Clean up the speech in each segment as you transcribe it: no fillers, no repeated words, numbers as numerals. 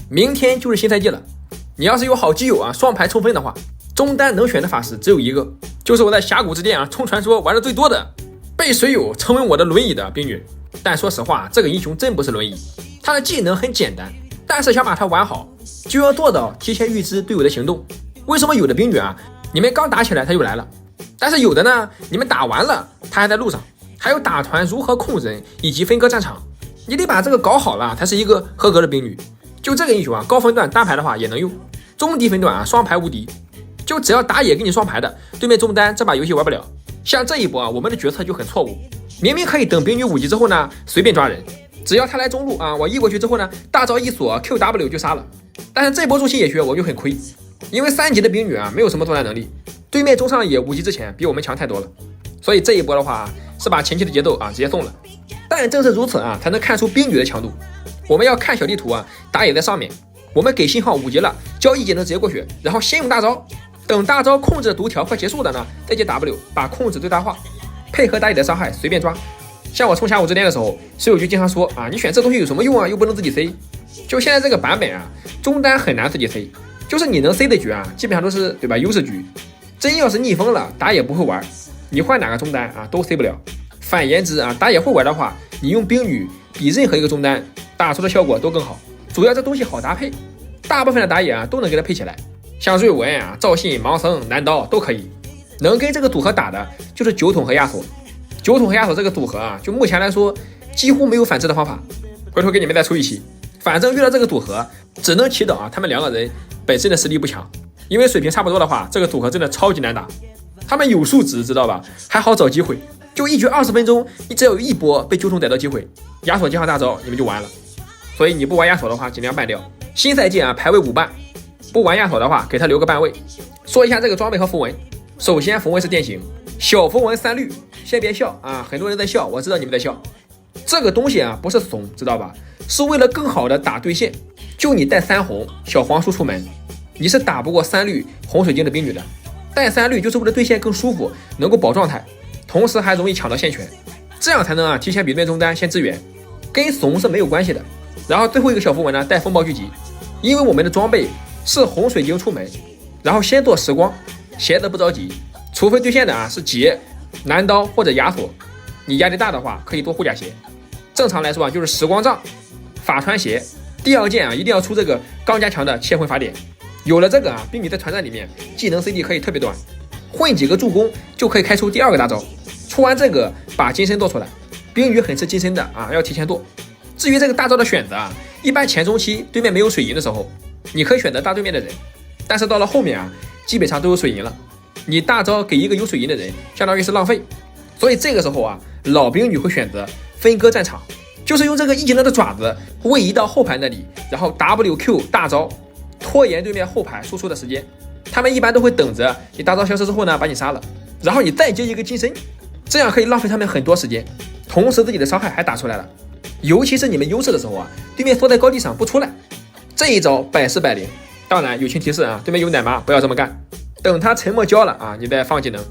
明天就是新赛季了，你要是有好基友啊，双排冲分的话，中单能选的法师只有一个，就是我在峡谷之巅啊冲传说玩的最多的，被水友称为我的轮椅的冰女。但说实话，这个英雄真不是轮椅，他的技能很简单，但是想把它玩好，就要做到提前预知队友的行动。为什么有的冰女啊，你们刚打起来他就来了，但是有的呢，你们打完了他还在路上。还有打团如何控人以及分割战场，你得把这个搞好了才是一个合格的冰女。就这个英雄啊，高分段单排的话也能用，中低分段啊双排无敌。就只要打野给你双排的，对面中单这把游戏玩不了。像这一波啊，我们的决策就很错误，明明可以等冰女5级之后呢随便抓人，只要他来中路啊，我 E 过去之后呢，大招一锁 QW 就杀了。但是这波入侵野区我就很亏，因为3级的冰女啊没有什么作战能力，对面中上野5级之前比我们强太多了，所以这一波的话是把前期的节奏啊直接送了。但正是如此啊，才能看出冰女的强度。我们要看小地图啊，打野在上面，我们给信号5级了，交一技能直接过去，然后先用大招，等大招控制读条快结束了呢，再接 W 把控制最大化，配合打野的伤害随便抓。像我冲峡谷之巅的时候，室友就经常说啊，你选这东西有什么用啊，又不能自己 C。就现在这个版本啊，中单很难自己 C， 就是你能 C 的局啊，基本上都是对吧优势局。真要是逆风了，打野不会玩，你换哪个中单啊都 C 不了。反言之啊，打野会玩的话，你用冰女比任何一个中单打出的效果都更好。主要这东西好搭配，大部分的打野啊都能给它配起来，像瑞文啊、赵信、盲僧、男刀都可以。能跟这个组合打的就是酒桶和亚索。酒桶和亚索这个组合啊，就目前来说几乎没有反制的方法。回头给你们再出一期，反正遇到这个组合，只能祈祷啊，他们2个人本身的实力不强，因为水平差不多的话，这个组合真的超级难打。他们有数值知道吧？还好找机会。就一局20分钟，你只要有一波被酒桶逮到机会，亚索接上大招，你们就完了。所以你不玩亚索的话，尽量办掉。新赛季啊，排位5半，不玩亚索的话，给他留个半位。说一下这个装备和符文。首先符文是电刑，小符文3绿，先别笑啊，很多人在笑，我知道你们在笑。这个东西啊，不是怂，知道吧？是为了更好的打对线。就你带3红小黄书出门，你是打不过3绿红水晶的冰女的。带3绿就是为了对线更舒服，能够保状态。同时还容易抢到线权，这样才能啊提前比对面中单先支援，跟怂是没有关系的。然后最后一个小符文呢带风暴聚集，因为我们的装备是红水晶出门，然后先做时光，闲的不着急，除非对线的啊是劫、男刀或者亚索，你压力大的话可以多护甲鞋。正常来说啊就是时光杖、法穿鞋，第2件啊一定要出这个刚加强的切魂法典，有了这个啊，冰女在团战里面技能 CD 可以特别短，混几个助攻就可以开出第2个大招。出完这个把金身剁出来，冰女很吃金身的啊，要提前剁。至于这个大招的选择啊，一般前中期对面没有水银的时候，你可以选择大对面的人，但是到了后面啊，基本上都有水银了，你大招给一个有水银的人，相当于是浪费。所以这个时候啊，老冰女会选择分割战场，就是用这个一技能的爪子位移到后排那里，然后 WQ 大招拖延对面后排输出的时间。他们一般都会等着你大招消失之后呢，把你杀了，然后你再接一个金身，这样可以浪费他们很多时间，同时自己的伤害还打出来了。尤其是你们优势的时候啊，对面缩在高地上不出来，这一招百试百灵。当然友情提示啊，对面有奶妈不要这么干，等他沉默交了啊，你再放技能。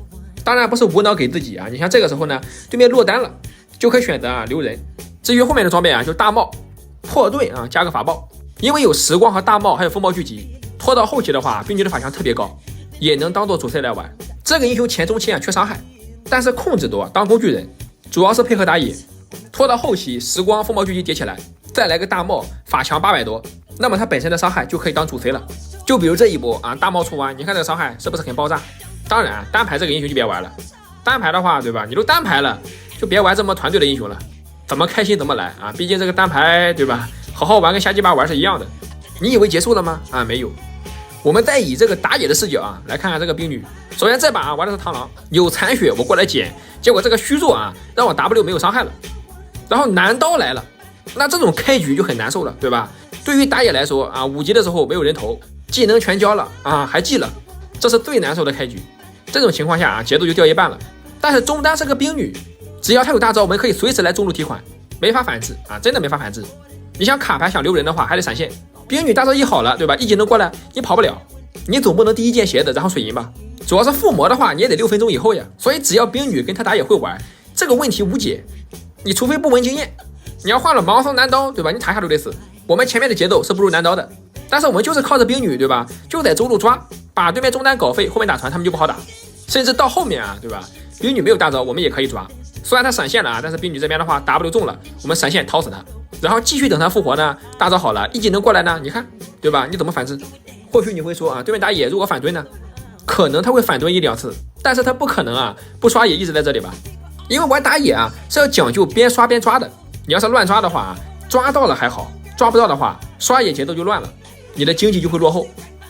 当然不是无脑给自己啊，你像这个时候呢，对面落单了，就可以选择啊留人。至于后面的装备啊，就大帽、破盾啊加个法爆，因为有时光和大帽还有风暴聚集，拖到后期的话，冰女的法强特别高，也能当做主 C 来玩。这个英雄前中期啊缺伤害，但是控制多当工具人，主要是配合打野。拖到后期时光风暴聚集叠起来，再来个大帽法强800多，那么他本身的伤害就可以当主 C 了。就比如这一波啊，大帽出完，你看这个伤害是不是很爆炸？当然单排这个英雄就别玩了，单排的话对吧，你都单排了就别玩这么团队的英雄了，怎么开心怎么来啊，毕竟这个单排对吧，好好玩跟瞎鸡巴玩是一样的。你以为结束了吗？啊没有。我们再以这个打野的视角啊来看看这个冰女。首先这把啊玩的是螳螂，有残血我过来捡，结果这个虚弱啊让我 W 没有伤害了，然后男刀来了，那这种开局就很难受了对吧？对于打野来说啊，5级的时候没有人头，技能全交了啊还记了，这是最难受的开局。这种情况下啊节奏就掉一半了。但是中单是个冰女，只要她有大招我们可以随时来中路提款，没法反制啊，真的没法反制。你想卡牌想留人的话还得闪现，冰女大招一好了对吧，一技能过来你跑不了，你总不能第一件鞋子然后水银吧？主要是附魔的话你也得6分钟以后呀。所以只要冰女跟他打野会玩，这个问题无解。你除非不闻经验，你要换了盲僧男刀对吧，你塔下都得死。我们前面的节奏是不如男刀的，但是我们就是靠着兵女，对吧？就在中路抓，把对面中单搞废，后面打团他们就不好打。甚至到后面啊，对吧？兵女没有大招，我们也可以抓。虽然他闪现了啊，但是兵女这边的话 W 中了，我们闪现掏死他，然后继续等他复活呢。大招好了，一技能过来呢，你看，对吧？你怎么反制？或许你会说啊，对面打野如果反蹲呢，可能他会反蹲1-2次，但是他不可能啊不刷野一直在这里吧？因为玩打野啊是要讲究边刷边抓的。你要是乱抓的话，抓到了还好，抓不到的话，刷野节奏就乱了，你的经济就会落后。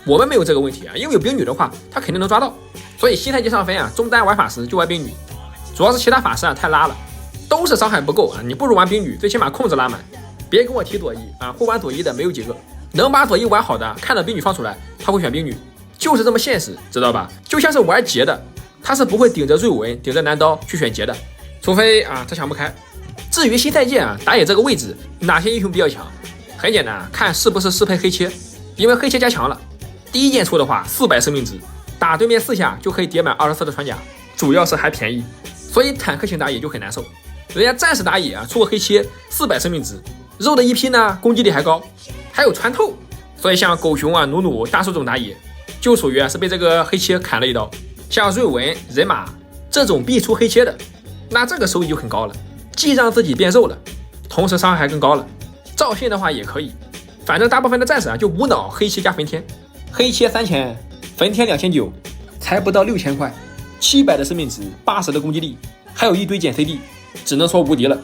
我们没有这个问题啊，因为有兵女的话，他肯定能抓到。所以新赛季上分啊，中单玩法师就玩兵女，主要是其他法师啊太拉了，都是伤害不够啊，你不如玩兵女，最起码控制拉满。别跟我提左一啊，会玩左一的没有几个，能把左一玩好的，看到兵女放出来，他会选兵女，就是这么现实，知道吧？就像是玩劫的，他是不会顶着瑞文、顶着男刀去选劫的，除非啊他想不开。至于新赛季啊打野这个位置哪些英雄比较强，很简单，看是不是适配黑切，因为黑切加强了，第一件出的话400生命值，打对面4下就可以叠满24的穿甲，主要是还便宜，所以坦克型打野就很难受。人家战士打野啊出个黑切400生命值，肉的一批呢攻击力还高，还有穿透，所以像狗熊啊、努努、大树这种打野就属于是被这个黑切砍了一刀。像瑞文、人马这种必出黑切的，那这个收益就很高了，既让自己变肉了，同时伤害还更高了。赵信的话也可以，反正大部分的战士啊就无脑黑切加焚天，黑切3000，焚天2900，才不到6000块，700的生命值，80的攻击力，还有一堆减 CD，只能说无敌了。